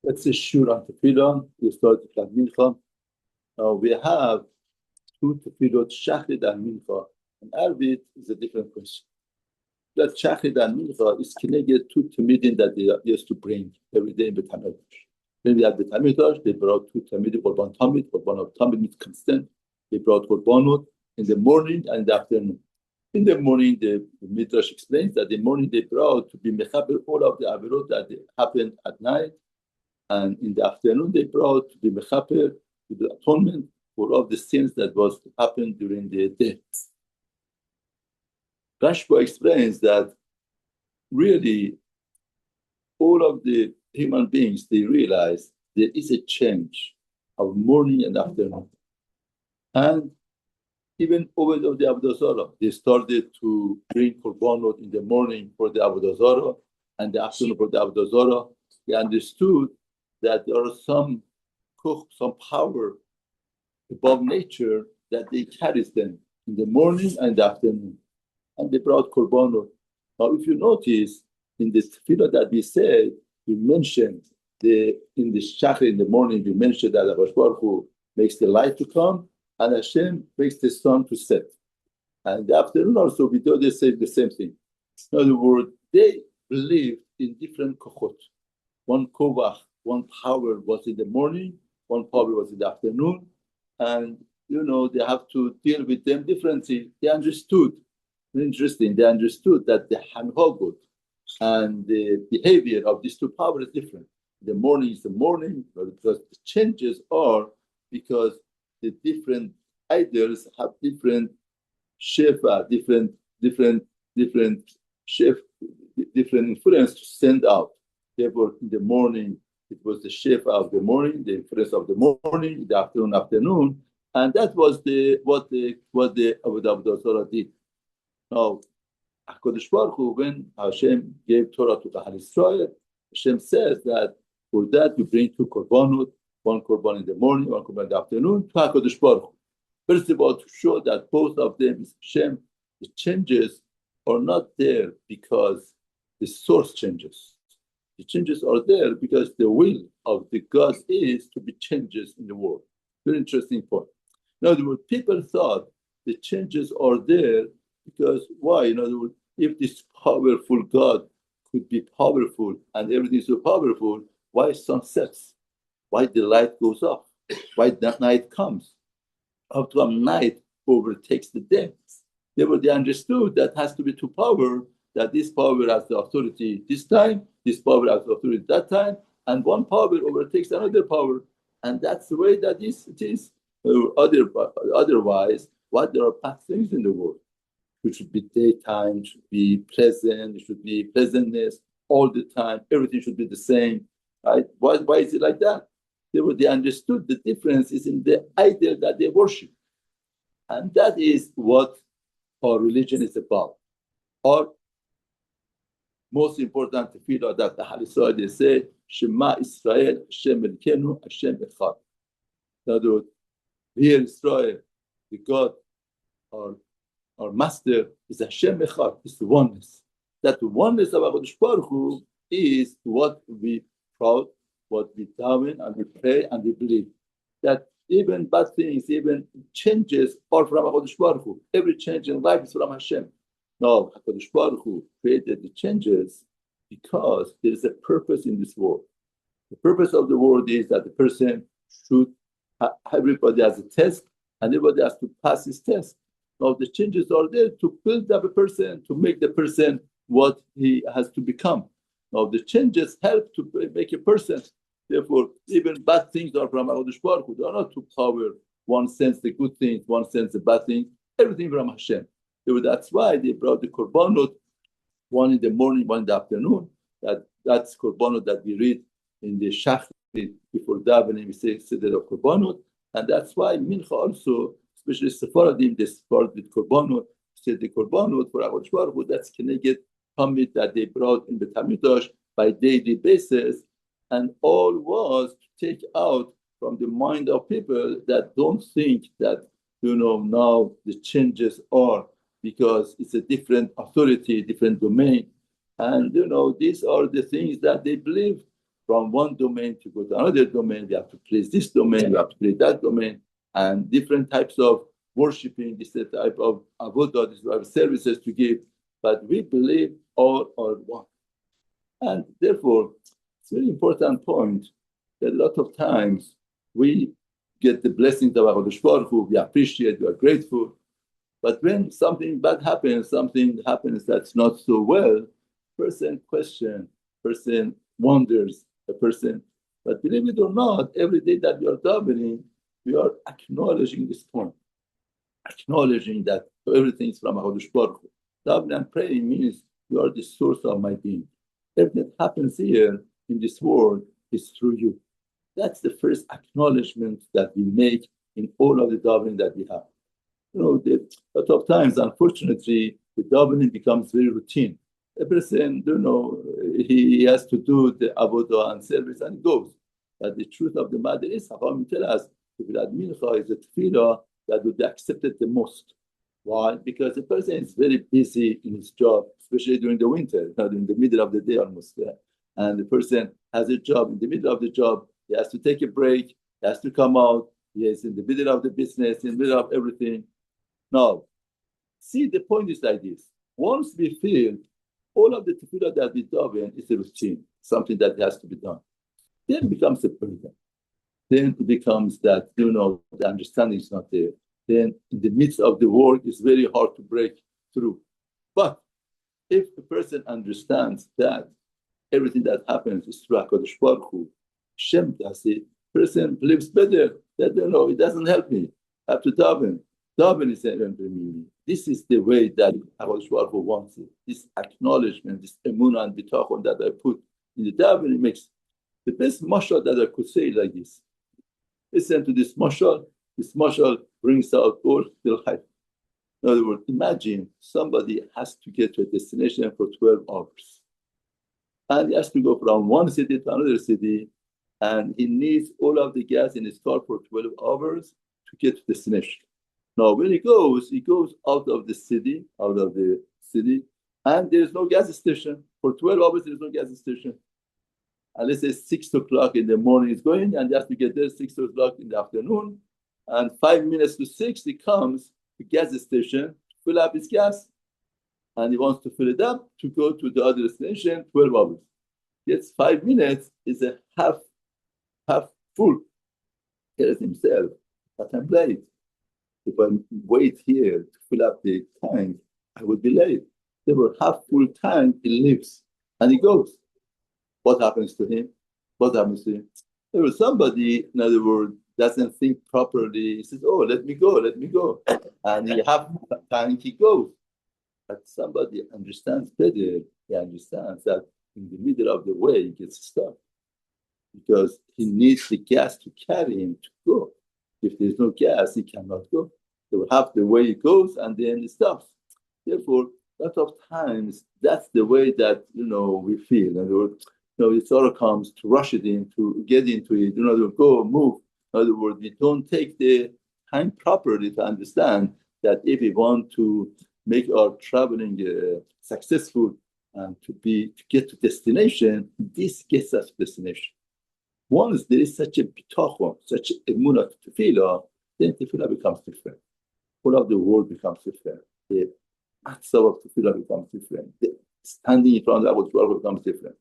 Let's say Shur on Tefilat. We start with mincha. Now we have two Tefilot, Shachrit and Mincha. And Arvit is a different question. That Shachrit and Mincha is connected to Tamidim that they used to bring every day in Beit HaMikdash. When we had Beit HaMikdash, they brought two Tamidim, Korban Tamid. Korban of Tamid means constant. They brought korbonot in the morning and the afternoon. In the morning, the Midrash explains that in the morning they brought to be mechaber all of the averot that happened at night. And in the afternoon, they brought to be mechaper, to the atonement for all the sins that was happened during the day. Rashba explains that really all of the human beings, they realize there is a change of morning and afternoon. And even over the Avodah Zarah, they started to bring korbonot in the morning for the Avodah Zarah and the afternoon for the Avodah Zarah. They understood that there are some power above nature that they carries them in the morning and the afternoon. And they brought korbonot. Now, if you notice, in the tefillah that we said, we mentioned in the shachar in the morning, we mentioned that Hakadosh Baruch Hu makes the light to come, and Hashem makes the sun to set. And in the afternoon also, we do the same thing. In other words, they believed in different kochot. One kovach, one power was in the morning, one power was in the afternoon, and they have to deal with them differently. They understood. Interesting. They understood that the hanhogut and the behavior of these two powers is different. The morning is the morning, because the changes are because the different idols have different shefa, different influence to send out. Therefore, in the morning, it was the shefa of the morning, the influence of the morning, the afternoon, and that was what the Avodah Zarah did. Now, Hakadosh Baruch Hu, when Hashem gave Torah to Kahal Israel, Hashem says that for that you bring two korbonot, one korban in the morning, one korban in the afternoon, to Hakadosh Baruch Hu. First of all, to show that both of them is Hashem, the changes are not there because the source changes. The changes are there because the will of the God is to be changes in the world. Very interesting point. In other words, people thought the changes are there because why? In other words, if this powerful God could be powerful and everything is so powerful, why sun sets? Why the light goes off? Why that night comes? How come night overtakes the day? Therefore, they understood that has to be two power, that this power has the authority this time, this power has the authority that time, and one power overtakes another power. And that's the way that it is. Otherwise, what there are bad things in the world. It should be daytime, it should be pleasant, it should be pleasantness all the time, everything should be the same. Right? Why is it like that? They understood the difference is in the idol that they worship. And that is what our religion is about. Our most important tefillah that the Halisah, they say, Shema Israel, Hashem Elkenu, Hashem Echad. In other words, here Israel, the God, our master is Hashem Echad, is the oneness. That the oneness of Hakadosh Baruch Hu is what we proud, what we daven and we pray and we believe. That even bad things, even changes are from Hakadosh Baruch Hu. Every change in life is from Hashem. Now, Hakadosh Baruch Hu created the changes because there is a purpose in this world. The purpose of the world is that the person should, everybody has a test and everybody has to pass his test. Now, the changes are there to build up a person, to make the person what he has to become. Now, the changes help to make a person. Therefore, even bad things are from Hakadosh Baruch Hu. They are not to power. One sense the good things, one sense the bad things. Everything from Hashem. That's why they brought the korbonot, one in the morning, one in the afternoon. That's korbonot that we read in the shachrit before davening. We say seder of korbonot, and that's why mincha also, especially Sephardim, they start with korbonot. Say the korbonot for Hakadosh Baruch Hu. That's connected tamid that they brought in the Hamidrash by daily basis, and all was to take out from the mind of people that don't think that now the changes are because it's a different authority, different domain. And, these are the things that they believe. from one domain to go to another domain. We have to place this domain, we have to place that domain, and different types of worshiping, this type of avodah, this type of services to give. But we believe all are one. And therefore, it's a very important point that a lot of times we get the blessings of HaKadosh Baruch Hu, we appreciate, we are grateful. But when something bad happens, something happens that's not so well, person questions, person wonders, a person. But believe it or not, every day that we are davening, we are acknowledging this point, acknowledging that everything is from HaKadosh Baruch Hu. Davening and praying means you are the source of my being. Everything that happens here in this world is through you. That's the first acknowledgement that we make in all of the davening that we have. A lot of times, unfortunately, the davening becomes very routine. A person, he has to do the avodah and service and it goes. But the truth of the matter is, Chachamim tell us, Tefilat mincha is a tefillah that would be accepted the most. Why? Because the person is very busy in his job, especially during the winter, in the middle of the day almost. And the person has a job. In the middle of the job, he has to take a break, he has to come out, he is in the middle of the business, in the middle of everything. Now, see, the point is like this. Once we feel all of the tefillah that we daven is a routine, something that has to be done, then it becomes a burden. Then it becomes that, the understanding is not there. Then in the midst of the work, it's very hard to break through. But if a person understands that everything that happens is through HaKadosh Baruch Hu, Shem does it, person lives better. That, it doesn't help me. I have to daven. Daven is entering me. This is the way that HaKadosh Baruch Hu wants it. This acknowledgement, this emunah and bitachon that I put in the daven, it makes the best mashal that I could say like this. Listen to this mashal. This mashal brings out all the life. In other words, imagine somebody has to get to a destination for 12 hours. And he has to go from one city to another city, and he needs all of the gas in his car for 12 hours to get to destination. Now, when he goes out of the city, and there's no gas station. For 12 hours, there's no gas station. And let's say 6 o'clock in the morning he's going, and he has to get there 6 o'clock in the afternoon. And 5 minutes to 6, he comes to the gas station to fill up his gas. And he wants to fill it up to go to the other destination, 12 hours. Yes, 5 minutes is a half full. He tells himself, but I'm late. If I wait here to fill up the tank, I would be late. There were half full tank, he leaves and he goes. What happens to him? There was somebody, in other words, doesn't think properly. He says, oh, let me go. And he half tank, he goes. But somebody understands better. He understands that in the middle of the way, he gets stuck because he needs the gas to carry him to go. If there's no gas, he cannot go. So half the way he goes, and then he stops. Therefore, a lot of times, that's the way that, we feel. In other words, it sort of comes to rush it in, to get into it, go, move. In other words, we don't take the time properly to understand that if we want to make our traveling successful and to get to destination, this gets us to destination. Once there is such a bitachon, such a emunah to tefillah, then tefillah becomes different. All of the world becomes different. The atzah of tefillah becomes different. The standing in front of the world becomes different.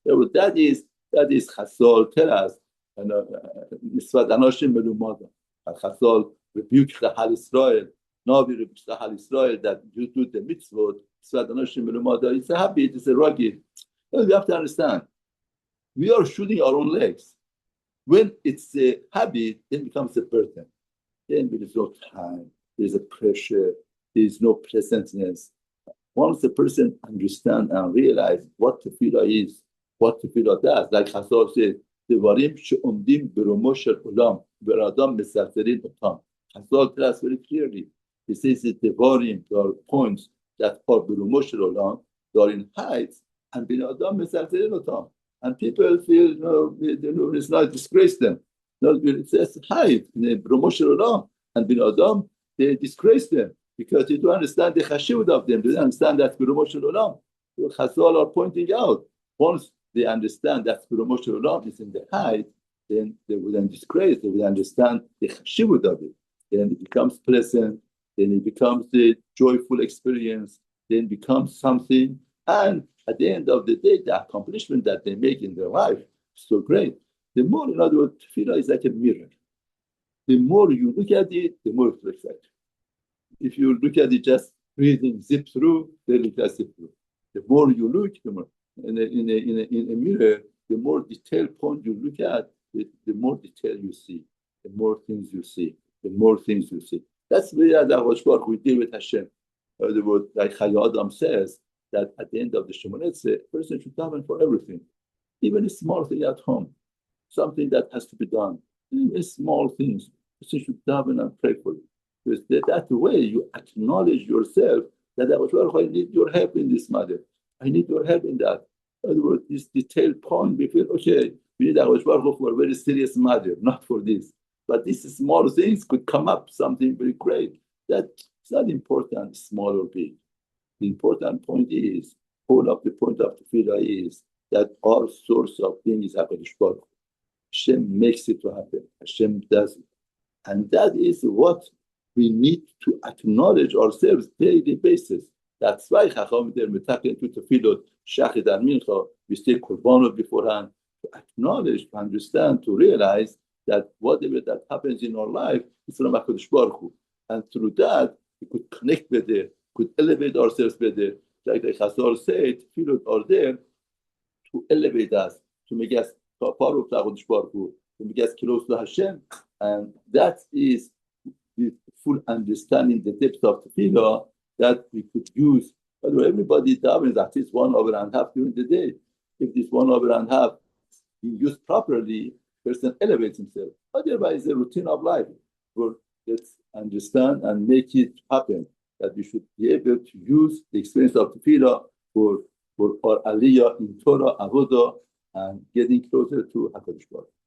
That is Chazal tell us, Misvat Anoshim Melumada. Chazal rebuke the Hal Israel. Navi rebukes the Hal Israel that you do the mitzvot. Misvat Anoshim Melumada. It's a habit. It's a rugged. We have to understand. We are shooting our own legs. When it's a habit, then it becomes a burden. Then there is no time. There is a pressure. There is no pleasantness. Once the person understands and realizes what tefillah is, what tefillah does, like Chazal said, Devarim she'omdim beromo shel olam, be'adam mesalzelin otam. Chazal tells us very clearly. He says that Devarim, there are points that are beromo shel olam, they are in heights, and be'adam mesalzelin otam. And people feel, it's not disgrace them. No, it says height, beromo shel olam, and be'adam, they disgrace them because they don't understand the chashivut of them. They don't understand that beromo shel olam. Chazal are pointing out once they understand that promotion love is in the height, then they wouldn't disgrace, they would understand the chashivut of it. Then it becomes pleasant, then it becomes a joyful experience, then becomes something. And at the end of the day, the accomplishment that they make in their life is so great. The more, in other words, tefillah is like a mirror. The more you look at it, the more it reflects. If you look at it just reading, zip through, then it does zip through. The more you look, the more in a mirror, the more detailed point you look at, the more detail you see, the more things you see, the more things you see. That's where that we deal with Hashem. In other words, like Chayei Adam says, that at the end of the Shemoneh Esrei, a person should daven for everything, even a small thing at home, something that has to be done, even small things. A person should daven and pray for it. Because that's the way you acknowledge yourself that I need your help in this matter. I need your help in that. In other words, this detailed point, we feel, okay, we need HaKadosh Baruch Hu for a very serious matter, not for this. But these small things could come up, something very great. That's not important, small or big. The important point is, all of the point of tefillah is that our source of being is HaKadosh Baruch Hu. Hashem makes it to happen. Hashem does it. And that is what we need to acknowledge ourselves daily basis. That's why Chacham there metaken to tefillot, shachid and mincha, we say korbonot beforehand, to acknowledge, to understand, to realize that whatever that happens in our life is from HaKadosh Baruch Hu. And through that, we could connect better, could elevate ourselves better. Like the Chazal said, tefillot are there to elevate us, to make us part of HaKadosh Baruch Hu, to make us close to Hashem. And that is the full understanding, the depth of tefillah that we could use. By the way, everybody davens at least 1 hour and a half during the day. If this 1 hour and a half is used properly, person elevates himself. Otherwise, the routine of life. Well, let's understand and make it happen. That we should be able to use the experience of tefillah for our aliyah in Torah, avodah, and getting closer to HaKadosh Baruch Hu.